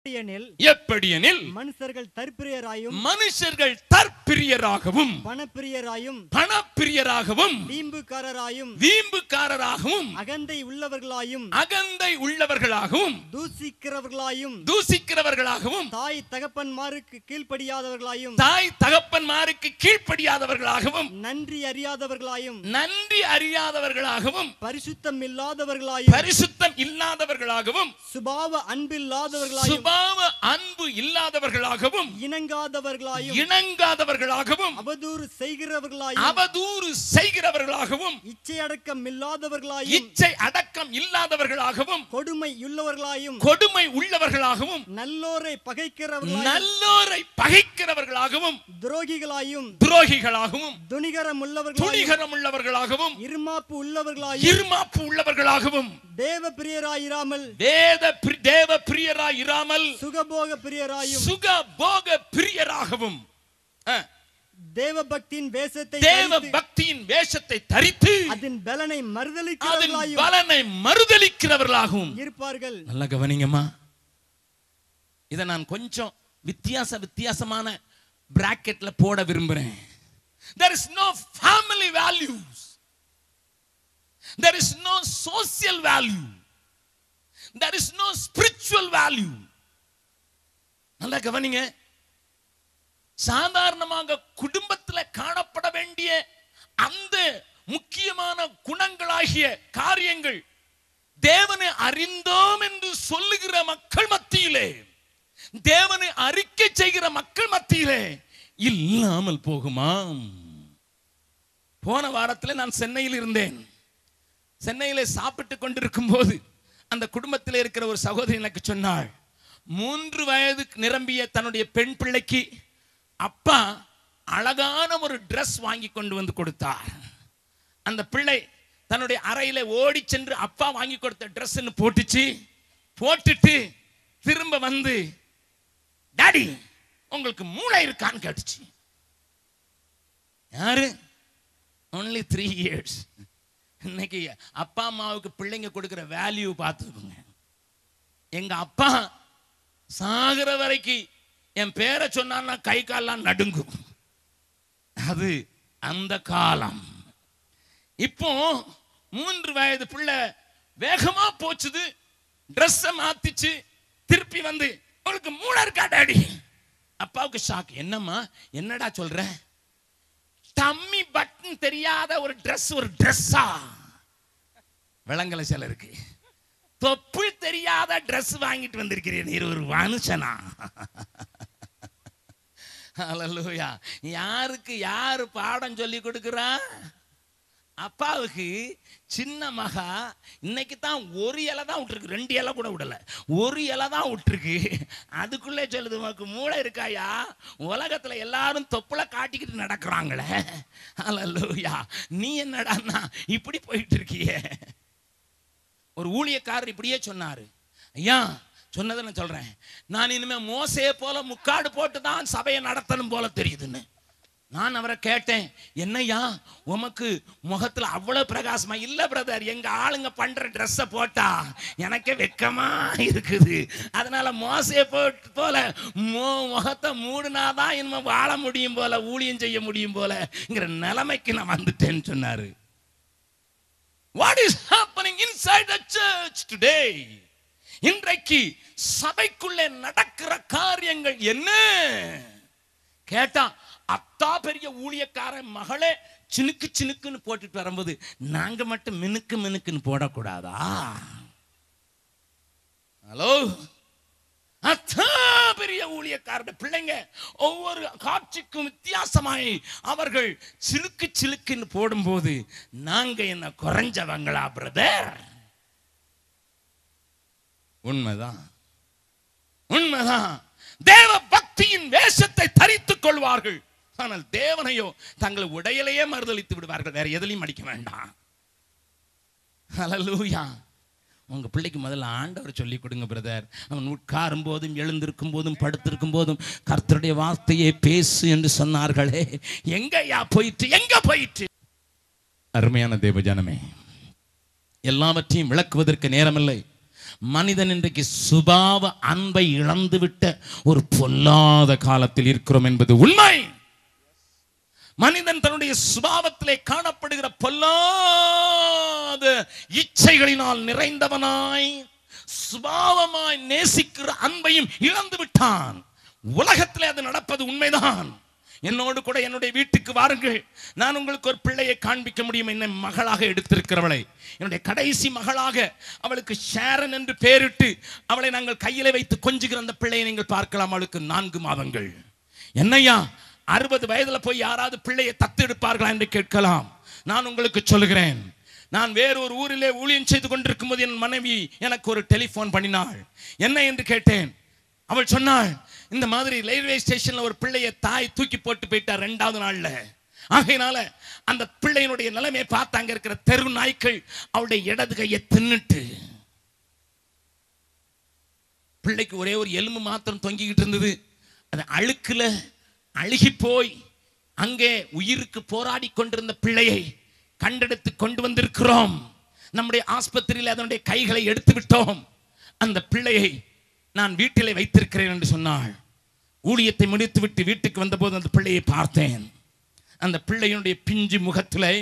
எப்படியெனில் மனுஷர்கள் தற்பிரியராகவும் பணப்பிரியராகவும் வீம்புக்காரராகவும் அகந்தை உள்ளவர்களாகவும் தூசிக்கிறவர்களாகவும் தாய் தகப்பன்மாருக்கு கீழ்ப்படியாதவர்களாகவும் நன்றி அறியாதவர்களாகவும் பரிசுத்தம் இல்லாதவர்களாகவும் சுபாவ அன்பு இல்லாதவர்களாகவும் இணங்காதவர்களாகவும் அவதூறு செய்கிறவர்களாகவும் இச்சை அடக்கம் இல்லாதவர்களாகவும் கொடுமை உள்ளவர்களாகவும் நல்லோரை பகைக்கிறவர்களாகவும் துரோகிகளாகவும் துணிகரம் உள்ளவர்களாகவும் இருமாப்பு உள்ளவர்களாகவும் தேவ பிரியராயிராமல் சுகபோக பிரியராகவும் தேவ பக்தியின் வேஷத்தை தரித்து அதன் பலனை மறுதலிக்கிறவர்களாகவும் இருப்பார்கள். நல்லா கவனிங்கம்மா, இதை நான் கொஞ்சம் வித்தியாசமான பிராக்கெட்ல போட விரும்புறேன். There is no family values. There is no social value. There is no spiritual value. நல்லா கவனிங்க, சாதாரணமாக குடும்பத்தில் காணப்பட வேண்டிய அந்த முக்கியமான குணங்களாகிய காரியங்கள் தேவனை அறிந்தோம் என்று சொல்லுகிற மக்கள் மத்தியிலே, தேவனை அறிக்கை செய்கிற மக்கள் மத்தியிலே இல்லாமல் போகுமா? போன வாரத்தில் நான் சென்னையில் இருந்தேன். சென்னையிலே சாப்பிட்டு கொண்டிருக்கும் போது அந்த குடும்பத்தில் இருக்கிற ஒரு சகோதரி எனக்கு சொன்னாள், 3 வயது நிரம்பிய தன்னுடைய பெண் பிள்ளைக்கு அப்பா அழகான ஒரு டிரெஸ் வாங்கி கொண்டு வந்து கொடுத்தார். அந்த பிள்ளை தன்னுடைய அறையில ஓடி சென்று அப்பா வாங்கி கொடுத்த டிரெஸ்ன்னு போட்டுட்டு திரும்ப வந்து, டாடி உங்களுக்கு மூளை இருக்கான்னு கேட்டுச்சு. யாரு? only 3 years. இன்னைக்கு அப்பா அம்மாவுக்கு பிள்ளைங்க கொடுக்கிற வேல்யூ பார்த்துக்கோங்க. எங்க அப்பா சாகிற வரைக்கும் என் பேரை சொன்னா கை கால்லாம் நடுங்கும். அது அந்த காலம். இப்போ 3 வயது பிள்ளை வேகமா போச்சுது, ட்ரெஸ் மாத்திச்சு, திருப்பி வந்து உங்களுக்கு மூளை இருக்கா டாடி? அப்பாவுக்கு ஷாக். என்னம்மா, என்னடா சொல்ற? டம்மி பட்டன் தெரியாத ஒரு ட்ரெஸ்ஸா? விளங்கல சிலருக்கு. தொப்பு தெரியாத ட்ரெஸ் வாங்கிட்டு வந்திருக்கிறேன், ஒரு மனுஷனா? ஹல்லேலூயா. யாருக்கு யாரு பாடம் சொல்லி கொடுக்கிறா? அப்பாவுக்கு சின்ன மகா இன்னைக்கு தான் ஒரு இலை தான் விட்டுருக்கு, 2 இலை கூட விடல, ஒரு இலை தான் விட்டுருக்கு. அதுக்குள்ளே சொல்லுது, உனக்கு மூளை இருக்காயா? உலகத்துல எல்லாரும் தொப்புல காட்டிக்கிட்டு நடக்கிறாங்களே. ஹல்லேலூயா. நீ என்னடான்னா இப்படி போயிட்டு இருக்கியே. ஒரு ஊழியக்காரர் இப்படியே சொன்னாரு, ஐயா சொன்னதை நான் சொல்றேன், நான் இனிமே மோசையை போல முக்காடு போட்டு தான் சபையை நடத்தணும் போல தெரியுதுன்னு. நான் அவரை கேட்டேன், என்னையா உமக்கு முகத்துல அவ்வளவு பிரகாசமா? இல்ல பிரதர், எங்க ஆளுங்க பண்ற ட்ரெஸ்ஸை போட்டா எனக்கே வெக்கமா இருக்குது, அதனால மோசையை போல முகத்தை மூடுனாதான் இனிமே வாழ முடியும் போல, ஊழியம் செய்ய முடியும் போலங்கிற நிலைமைக்கு நான் வந்துட்டேன்னு சொன்னாரு. What is happening inside the church today? இன்றைக்கு சபைக்குள்ளே நடக்கிற காரியங்கள் என்ன கேட்டா, அத்தா பெரிய ஊழியக்கார மகளே சினுக்குன்னு போட்டுட்டு வரும்போது நாங்க மட்டும் மினுக்குன்னு போடக்கூடாதா? ஹலோ, அத்தா பெரிய ஊழியக்கார பிள்ளைங்க ஒவ்வொரு காட்சிக்கும் வித்தியாசமாய் அவர்கள் சிலுக்குன்னு போடும்போது நாங்க என்ன குறைஞ்சவங்களா பிரதர்? உண்மைதான். தேவ பக்தியின் வேஷத்தை தரித்துக் கொள்வார்கள், ஆனால் தேவனையோ தங்கள் உடையிலேயே மறுதலித்து விடுவார்கள். வேற எதிலையும் அடிக்க வேண்டாம். ஹல்லேலூயா. உங்க பிள்ளைக்கு முதல்ல ஆண்டவர் சொல்லி கொடுங்க பிரதர். அவன் உட்காரும் போதும் எழுந்திருக்கும் போதும் படுத்திருக்கும் போதும் கர்த்தருடைய வார்த்தையை பேசு என்று சொன்னார்களே, எங்க போயிட்டு? அருமையான தேவ ஜனமே, எல்லாவற்றையும் விளக்குவதற்கு நேரமில்லை. மனிதன் இன்றைக்கு சுபாவ அன்பை இழந்துவிட்ட ஒரு பொல்லாத காலத்தில் இருக்கிறோம் என்பது உண்மை. மனிதன் தன்னுடைய சுபாவத்திலே காணப்படுகிற பொல்லாத இச்சைகளினால் நிறைந்தவனாய் சுபாவமாய் நேசிக்கிற அன்பையும் இழந்து விட்டான். உலகத்திலே அது நடப்பது உண்மைதான். என்னோடு கூட என்னுடைய வீட்டுக்கு வாருங்கள், நான் உங்களுக்கு ஒரு பிள்ளையை காண்பிக்க முடியும். என்னை மகளாக எடுத்திருக்கிறவளை, என்னுடைய கடைசி மகளாக, அவளுக்கு ஷேரன் என்று பெயரிட்டு அவளை நாங்கள் கையில வைத்து கொஞ்சுகிற அந்த பிள்ளையை நீங்கள் பார்க்கலாம். அவளுக்கு 4 மாதங்கள். என்னையா 60 வயதுல போய் யாராவது பிள்ளையை தத்து எடுப்பார்களா என்று கேட்கலாம். நான் உங்களுக்கு சொல்லுகிறேன், நான் வேறொரு ஊரிலே ஊழியம் செய்து கொண்டிருக்கும் போது என் மனைவி எனக்கு ஒரு டெலிபோன் பண்ணினாள். என்ன என்று கேட்டேன். அவள் சொன்னாள், இந்த மாதிரி ரயில்வே ஸ்டேஷன்ல ஒரு பிள்ளையை தாய் தூக்கி போட்டு போயிட்டார் 2வது நாள்ல. ஆகையினால அந்த பிள்ளையினுடைய நிலைமையை பார்த்து அங்க இருக்கிற தெரு நாய்க்கள் அவளுடைய இடது கையை தின்னுட்டு, பிள்ளைக்கு ஒரே ஒரு எலும்பு மாத்திரம் தொங்கிக்கிட்டு இருந்தது. அது அழுக்குல அழுகி போய் அங்கே உயிருக்கு போராடி கொண்டிருந்த பிள்ளையை கண்டெடுத்து கொண்டு வந்திருக்கிறோம். நம்முடைய ஆஸ்பத்திரியில் அதனுடைய கைகளை எடுத்து விட்டோம். அந்த பிள்ளையை நான் வீட்டிலே வைத்திருக்கிறேன் என்று சொன்னாள். ஊழியத்தை முடித்துவிட்டு வீட்டுக்கு வந்தபோது அந்த பிள்ளையை பார்த்தேன். அந்த பிள்ளையினுடைய பிஞ்சு முகத்திலே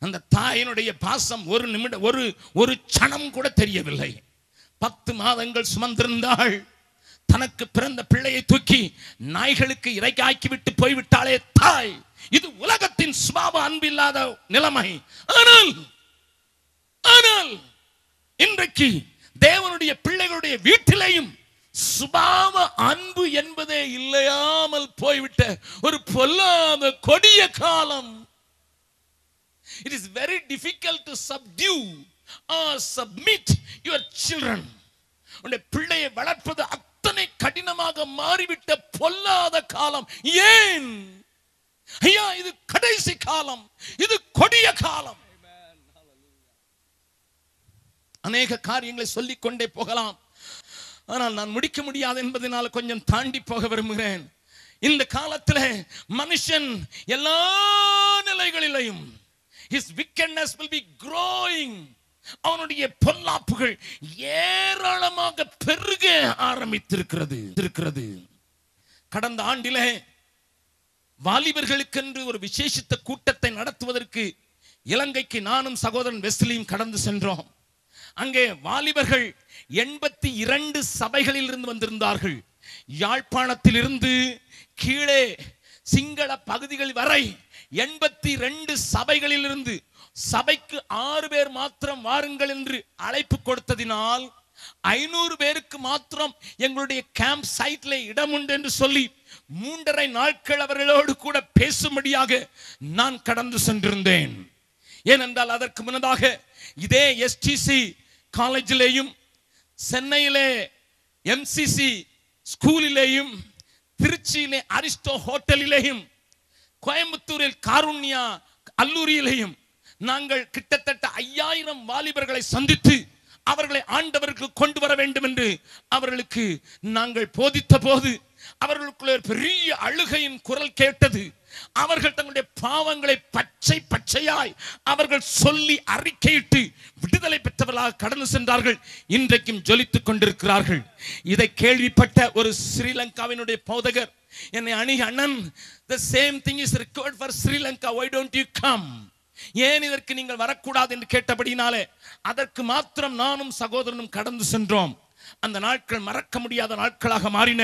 அந்த தாயினுடைய பாசம் ஒரு சணம் கூட தெரியவில்லை. 10 மாதங்கள் சுமந்திருந்தாள். தனக்கு பிறந்த பிள்ளையை தூக்கி நாய்களுக்கு இறைக்காக்கி விட்டு போய்விட்டாளே தாய். இது உலகத்தின் சுபாவ அன்பில்லாத நிலைமை. ஆனால் இன்றைக்கு தேவனுடைய பிள்ளைகளுடைய வீட்டிலேயும் சுபாவ அன்பு என்பதே இல்லையாமல் போய்விட்ட ஒரு பொல்லாத கொடிய காலம். It is very difficult to subdue or submit your children. உன்னுடைய பிள்ளையை வளர்ப்பது அத்தனை கடினமாக மாறிவிட்ட பொல்லாத காலம். ஏன் ஐயா, இது கடைசி காலம், இது கொடிய காலம். அநேக காரியங்களை சொல்லிக் கொண்டே போகலாம், ஆனால் நான் முடிக்க முடியாது என்பதனால் கொஞ்சம் தாண்டி போக விரும்புகிறேன். இந்த காலத்தில் மனுஷன் எல்லா நிலைகளிலும் his wickedness will be growing. அவனுடைய பொல்லாப்புகள் ஏராளமாக பெருக ஆரம்பித்திருக்கிறது. கடந்த ஆண்டிலே வாலிபர்களுக்கென்று ஒரு விசேஷித்த கூட்டத்தை நடத்துவதற்கு இலங்கைக்கு நானும் சகோதரன் வெஸ்லியும் கடந்து சென்றோம். அங்கே வாலிபர்கள் 82 சபைகளில் இருந்து வந்திருந்தார்கள். யாழ்ப்பாணத்தில் இருந்து கீழே சிங்கள பகுதிகள் வரை 82 சபைகளில் இருந்து சபைக்கு 6 பேர் மாத்திரம் வாருங்கள் என்று அழைப்பு கொடுத்ததினால் 500 பேருக்கு மாத்திரம் எங்களுடைய கேம்ப் சைட்ல இடம் உண்டு என்று சொல்லி 3.5 நாட்கள் அவர்களோடு கூட பேசும்படியாக நான் கடந்து சென்றிருந்தேன். ஏனென்றால் அதற்கு முன்னதாக இதே எஸ்டிசி காலேஜிலேயும், சென்னையிலே எம்சிசி ஸ்கூலிலேயும், திருச்சியிலே அரிஸ்டோ ஹோட்டலிலேயும், கோயம்புத்தூரில் காருண்யா அல்லூரியிலேயும் நாங்கள் கிட்டத்தட்ட 5000 வாலிபர்களை சந்தித்து அவர்களை ஆண்டவருக்கு கொண்டு வர வேண்டும் என்று அவர்களுக்கு நாங்கள் போதித்த போது அவர்களுக்குள்ள பெரிய அழுகையின் குரல் கேட்டது. அவர்கள் தங்களுடைய பாவங்களை பச்சையாய் அவர்கள் சொல்லி அறிக்கையிட்டு விடுதலை பெற்றவர்களாக கடந்து சென்றார்கள். இன்றைக்கும் ஜொலித்துக் கொண்டிருக்கிறார்கள். இதை கேள்விப்பட்ட ஒரு ஸ்ரீலங்காவினுடைய போதகர் என்னை அணுகி, அண்ணன், the same thing is required for Sri Lanka, why don't you come? ஏன் இதற்கு நீங்கள் வரக்கூடாது என்று கேட்டபடினாலே அதற்கு மாத்திரம் நானும் சகோதரனும் கடந்து சென்றோம். அந்த நாட்கள் மறக்க முடியாத நாட்களாக மாறின.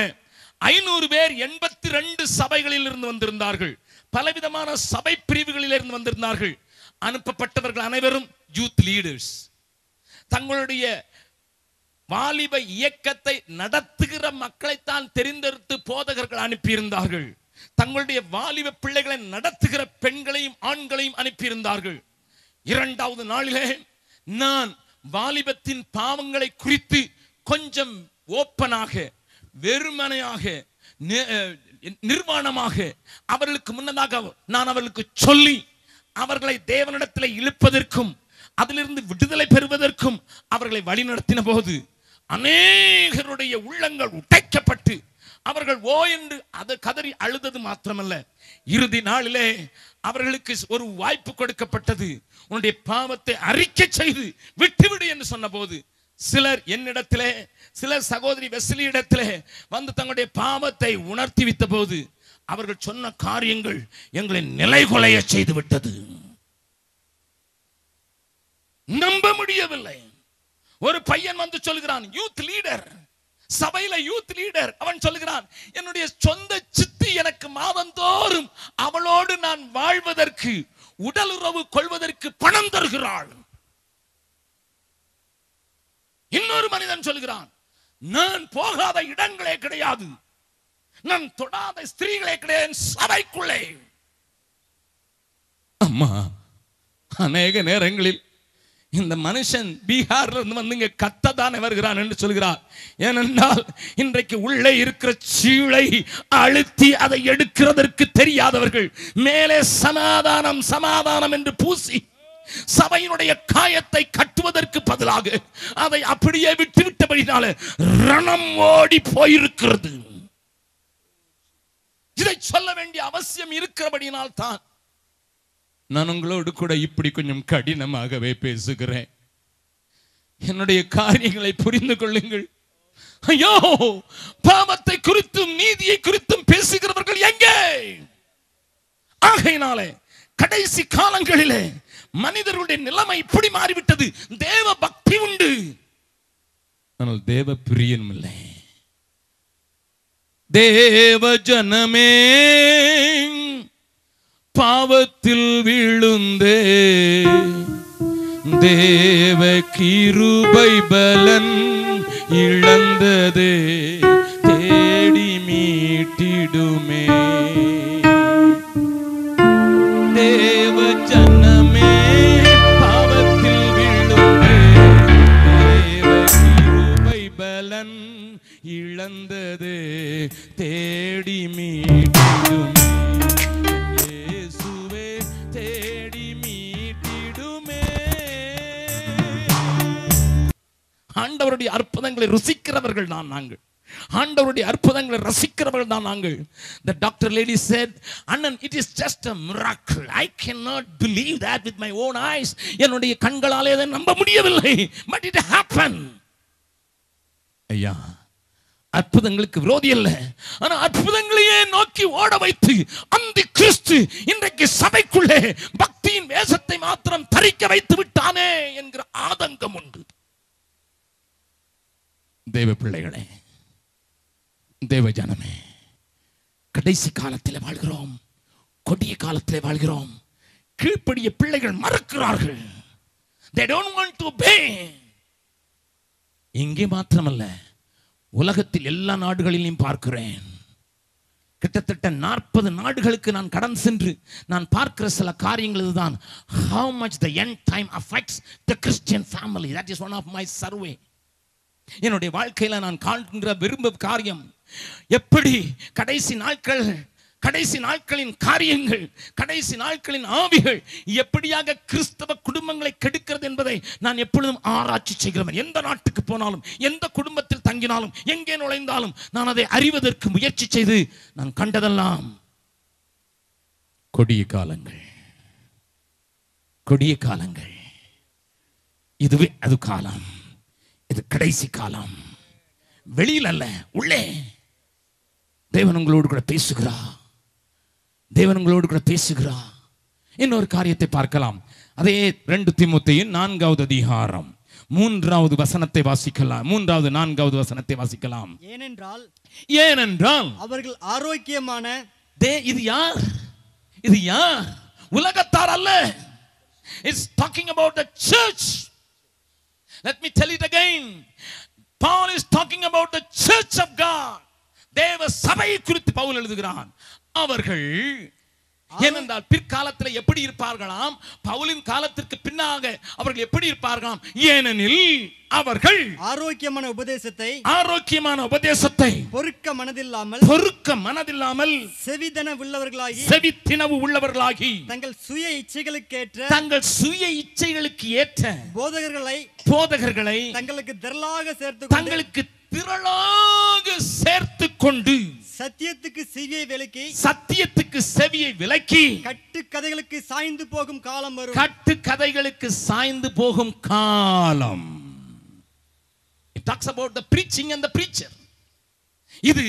500 பேர் 82 சபைகளில் இருந்து வந்திருந்தார்கள். பலவிதமான சபை பிரிவுகளில் இருந்து வந்திருந்தார்கள். அனுப்பப்பட்டவர்கள் அனைவரும் யூத் லீடர்ஸ். தங்களுடைய வாலிப இயக்கத்தை நடத்துகிற மக்களைத்தான் தெரிந்தெடுத்து போதகர்கள் அனுப்பியிருந்தார்கள். தங்களுடைய வாலிப பிள்ளைகளை நடத்துகிற பெண்களையும் ஆண்களையும் அனுப்பியிருந்தார்கள். 2வது நாளிலே நான் வாலிபத்தின் பாவங்களை குறித்து கொஞ்சம் ஓப்பனாக, வெறுமனையாக, நிர்வாணமாக அவர்களுக்கு முன்னதாக நான் அவர்களுக்கு சொல்லி அவர்களை தேவனிடத்தில் இழுப்பதற்கும் அதிலிருந்து விடுதலை பெறுவதற்கும் அவர்களை வழிநடத்தின போது அநேகருடைய உள்ளங்கள் உடைக்கப்பட்டு அவர்கள் ஓ என்று அதை கதறி அழுதது மாத்திரமல்ல, இறுதி நாளிலே அவர்களுக்கு ஒரு வாய்ப்பு கொடுக்கப்பட்டது. உன்னுடைய பாவத்தை அறிக்கை செய்து விட்டுவிடு என்று சொன்ன போது சிலர் என்னிடத்திலே, சிலர் சகோதரி வெஸ்லி இடத்திலே வந்து தங்களுடைய பாவத்தை உணர்த்தி வித்த போது அவர்கள் சொன்ன காரியங்கள் எங்களை நிலைகுலைய செய்து விட்டது. நம்ப முடியவில்லை. ஒரு பையன் வந்து சொல்கிறான், யூத் லீடர், சபையில யூத் லீடர், அவன் சொல்கிறான், என்னுடைய சொந்த சித்தி எனக்கு மாதந்தோறும் அவளோடு நான் வாழ்வதற்கு, உடல் உறவு கொள்வதற்கு பணம் தருகிறாள். இன்னொரு மனிதன் சொல்கிறான், நான் போகாத இடங்களே கிடையாது, நான் தொடாத ஸ்திரீகளே கிடையாது சபைக்குள்ளே. அம்மா, அநேக நேரங்களில் இந்த மனுஷன் பீகார்ல இருந்து வந்து இங்க கத்ததானே வருகிறான் என்று சொல்கிறார். ஏனென்றால் இன்றைக்கு உள்ளே இருக்கிற சீளை அழுத்தி அதை எடுக்கிறதற்கு தெரியாதவர்கள் மேலே சமாதானம் சமாதானம் என்று பூசி சபையினுடைய காயத்தை கட்டுவதற்கு பதிலாக அதை அப்படியே விட்டுவிட்டபடினால ரணம் ஓடி போயிருக்கிறது. இதை சொல்ல வேண்டிய அவசியம் இருக்கிறபடினால் தான் நான் உங்களோடு கூட இப்படி கொஞ்சம் கடினமாகவே பேசுகிறேன். என்னுடைய காரியங்களை புரிந்து கொள்ளுங்கள். ஐயோ, பாவத்தை குறித்தும் நீதியை குறித்தும் பேசுகிறவர்கள் எங்கே? ஆகையினாலே கடைசி காலங்களிலே மனிதர்களுடைய நிலைமை இப்படி மாறிவிட்டது. தேவ பக்தி உண்டு, ஆனால் தேவ பிரியனும் இல்லை. தேவ ஜனமே பாவத்தில் விழுந்தே தேவ கிருபை பலன் இழந்ததே தேடி மீட்டிடுமே. தேவ ஜனமே பாவத்தில் விழுந்தே தேவ கிருபை பலன் இழந்ததே தேடி மீட்டிடுமே. ஆண்டவருடைய அற்புதங்களை ருசிக்கிறவர்கள் தான் நாங்கள். ஆண்டவருடைய அற்புதங்களை ரசிக்கிறவர்கள் தான் நாங்கள். The doctor lady said, அண்ணன், it is just a miracle. I cannot believe that with my own eyes. என்னுடைய கண்களாலே அதை நம்ப முடியவில்லை. But it happened. ஐயா, அற்புதங்களுக்கு விரோதி அல்ல, ஆனா அற்புதங்களையே நோக்கி ஓட வைத்து அந்த கிறிஸ்து இன்றைக்கு சபைக்குள்ளே பக்தியின் வேஷத்தை மாத்திரம் தரிக்க வைத்து விட்டானே என்கிற ஆதங்கம் உண்டு. தேவ பிள்ளைகளே, தேவ ஜனமே, கடைசி காலத்தில் வாழ்கிறோம், கொடிய காலத்தில் வாழ்கிறோம். கீழ்ப்படிய பிள்ளைகள் மறக்கிறார்கள். They don't want to obey. இங்கே மாத்திரமல்ல, உலகத்தில் எல்லா நாடுகளிலும் பார்க்கிறேன். கிட்டத்தட்ட 40 நாடுகளுக்கு நான் கடன் சென்று நான் பார்க்கிற சில காரியங்கள் இதுதான். How much the end time affects the Christian family. That is one of my survey. என்னுடைய வாழ்க்கையில நான் காண்கிற விரும்பும் காரியம், எப்படி கடைசி நாட்களின் காரியங்கள், கடைசி நாட்களின் ஆவிகள் எப்படியாக கிறிஸ்தவ குடும்பங்களை கெடுக்கிறது என்பதை நான் எப்பொழுதும் ஆராய்ச்சி செய்கிறேன். எந்த நாட்டுக்கு போனாலும், எந்த குடும்பத்தில் தங்கினாலும், எங்கே நுழைந்தாலும் நான் அதை அறிவதற்கு முயற்சி செய்து நான் கண்டதெல்லாம் கொடிய காலங்கள், கொடிய காலங்கள். இதுவே அது காலம், இது கடைசி காலம். வெளியில் அல்ல, உள்ளே. தேவன் உங்களோடு கூட பேசுகிறார். தேவன் உங்களோடு கூட பேசுகிறார். இன்னொரு காரியத்தை பார்க்கலாம். அதே 2 தீமோத்தேயு 4வது அதிகாரம் 3வது வசனத்தை வாசிக்கலாம். 3வது 4வது வசனத்தை வாசிக்கலாம். ஏனென்றால் அவர்கள் ஆரோக்கியமான இது யார்? இது யார்? உலகத்தார் அல்ல. It's talking about the church. Let me tell it again. Paul is talking about the church of God. தேவ சபையை குறித்து பவுல் எழுதுகிறான். அவர்கள் ஏனென்றால் பிற்காலத்தில் எப்படி இருப்பார்களாம், பவுலின் காலத்திற்கு பின்னாக அவர்கள் எப்படி இருப்பார்களாம், ஏனெனில் அவர்கள் ஆரோக்கியமான உபதேசத்தை பொறுக்க மனதில்லாமல் செவித்தினவு உள்ளவர்களாகி தங்கள் சுய இச்சைகளுக்கு ஏற்ற போதகர்களை தங்களுக்கு திரளாக சேர்த்து கொண்டு சத்தியத்துக்கு செவியை விலக்கி கட்டுக்கதைகளுக்கு சாய்ந்து போகும் காலம். It talks about the preaching and the preacher. இது